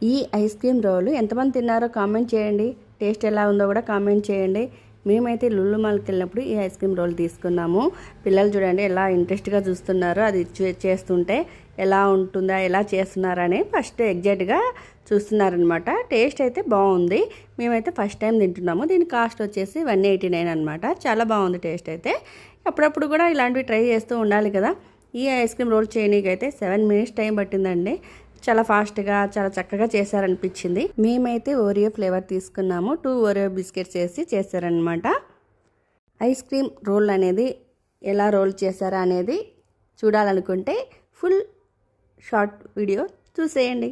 ఈ ice cream role ఎంతమంది తిన్నారో కామెంట్ చేయండి. టేస్ట్ ఎలా ఉందో కూడా కామెంట్ చేయండి. మేమైతే లులు మాల్కి వెళ్ళినప్పుడు ఈ ఐస్ క్రీమ్ రోల్ తీసుకున్నాము. పిల్లలు చూడండి ఎలా ఇంట్రెస్ట్గా చూస్తున్నారో, అది చేస్తుంటే ఎలా ఉంటుందా, ఎలా చేస్తున్నారని ఫస్ట్ ఎగ్జాక్ట్గా చూస్తున్నారనమాట. టేస్ట్ అయితే బాగుంది. మేమైతే ఫస్ట్ టైం తింటున్నాము. దీని కాస్ట్ వచ్చేసి 189 అనమాట. చాలా బాగుంది టేస్ట్ అయితే. అప్పుడప్పుడు కూడా ఇలాంటివి ట్రై చేస్తూ ఉండాలి కదా. ఈ ఐస్ క్రీమ్ రోల్ చేయనీకైతే 7 మినిట్స్ టైం పట్టిందండి. చాలా ఫాస్ట్గా చాలా చక్కగా చేశారనిపించింది. మేమైతే ఓరియో ఫ్లేవర్ తీసుకున్నాము. 2 ఓరియో బిస్కెట్స్ వేసి చేశారనమాట. ఐస్ క్రీమ్ రోల్ అనేది ఎలా రోల్ చేశారా అనేది చూడాలనుకుంటే ఫుల్ షార్ట్ వీడియో చూసేయండి.